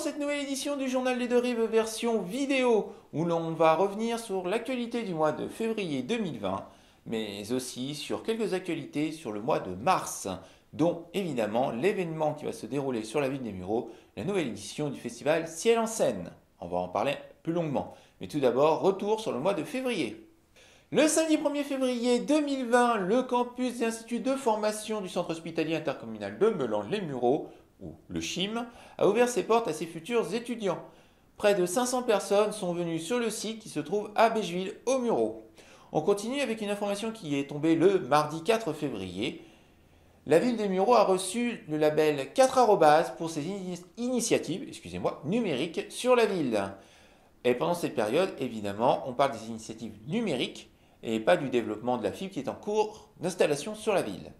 cette nouvelle édition du Journal des Deux Rives version vidéo où l'on va revenir sur l'actualité du mois de février 2020, mais aussi sur quelques actualités sur le mois de mars, dont évidemment l'événement qui va se dérouler sur la ville des Mureaux, la nouvelle édition du festival Ciel en Scène. On va en parler plus longuement, mais tout d'abord, retour sur le mois de février. Le samedi 1er février 2020, le campus de l'Institut de formation du Centre hospitalier intercommunal de Melange-les-Mureaux, ou le CHIM, a ouvert ses portes à ses futurs étudiants. Près de 500 personnes sont venues sur le site qui se trouve à Beigeville, aux Mureaux. On continue avec une information qui est tombée le mardi 4 février. La ville des Mureaux a reçu le label 4 pour ses initiatives numériques sur la ville. Et pendant cette période, évidemment, on parle des initiatives numériques et pas du développement de la fibre qui est en cours d'installation sur la ville.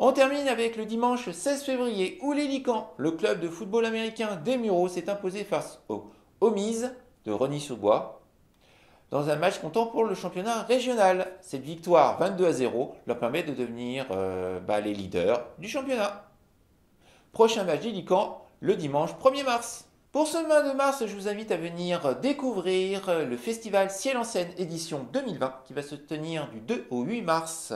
On termine avec le dimanche 16 février où l'Hélican, le club de football américain des Mureaux, s'est imposé face aux Homies de Rosny-sur-Bois dans un match comptant pour le championnat régional. Cette victoire 22-0 leur permet de devenir les leaders du championnat. Prochain match d'Hélican le dimanche 1er mars. Pour ce mois de mars, je vous invite à venir découvrir le festival Ciel en Scène édition 2020 qui va se tenir du 2 au 8 mars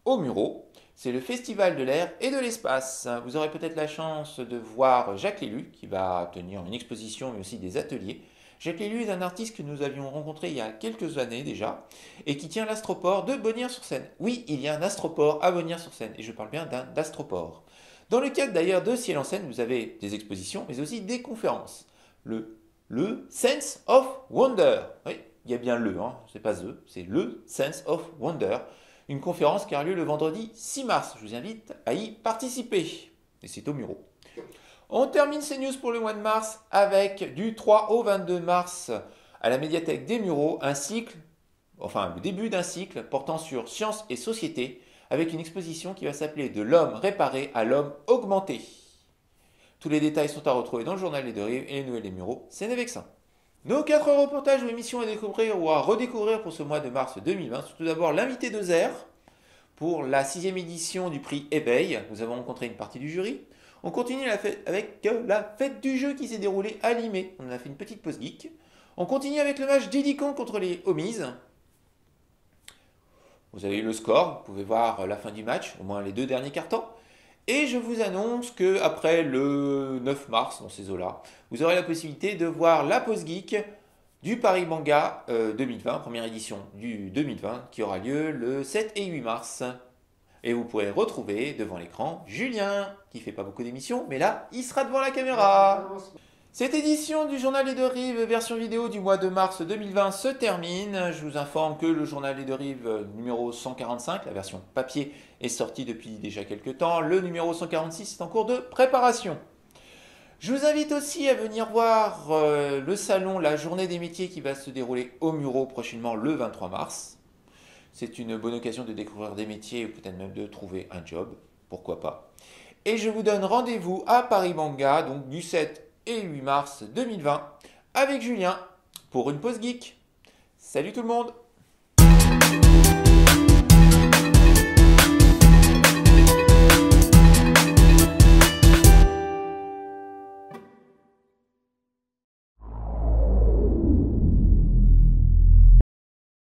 aux Mureaux. C'est le festival de l'air et de l'espace. Vous aurez peut-être la chance de voir Jacques Lélu qui va tenir une exposition mais aussi des ateliers. Jacques Lélu est un artiste que nous avions rencontré il y a quelques années déjà et qui tient l'astroport de Bonnières-sur-Seine. Oui, il y a un astroport à Bonnières-sur-Seine et je parle bien d'un astroport. Dans le cadre d'ailleurs de Ciel en Scène, vous avez des expositions, mais aussi des conférences. Le Sense of Wonder. Oui, il y a bien le, c'est pas the, c'est le Sense of Wonder. Une conférence qui aura lieu le vendredi 6 mars. Je vous invite à y participer. Et c'est aux Mureaux. On termine ces news pour le mois de mars avec du 3 au 22 mars à la médiathèque des Mureaux, le début d'un cycle portant sur sciences et société, avec une exposition qui va s'appeler De l'homme réparé à l'homme augmenté. Tous les détails sont à retrouver dans le journal des Deux Rives et les nouvelles des Mureaux, c'est Nevexin. Nos 4 reportages ou émissions à découvrir ou à redécouvrir pour ce mois de mars 2020, c'est tout d'abord l'invité de Zer pour la 6e édition du prix Éveil. Nous avons rencontré une partie du jury. On continue avec la fête du jeu qui s'est déroulée à Limay. On a fait une petite pause geek. On continue avec le match d'Hélican contre les Homies. Vous avez eu le score, vous pouvez voir la fin du match, au moins les 2 derniers cartons. Et je vous annonce qu'après le 9 mars, dans ces eaux-là, vous aurez la possibilité de voir la pause geek du Paris Manga 2020, première édition du 2020, qui aura lieu le 7 et 8 mars. Et vous pourrez retrouver devant l'écran Julien, qui ne fait pas beaucoup d'émissions, mais là, il sera devant la caméra. Cette édition du Journal des Deux Rives version vidéo du mois de mars 2020 se termine. Je vous informe que le Journal des Deux Rives numéro 145, la version papier, est sorti depuis déjà quelques temps. Le numéro 146 est en cours de préparation. Je vous invite aussi à venir voir le salon La Journée des métiers qui va se dérouler aux Mureaux prochainement le 23 mars. C'est une bonne occasion de découvrir des métiers ou peut-être même de trouver un job, pourquoi pas. Et je vous donne rendez-vous à Paris Manga, donc du 7 et 8 mars 2020, avec Julien, pour une pause geek. Salut tout le monde!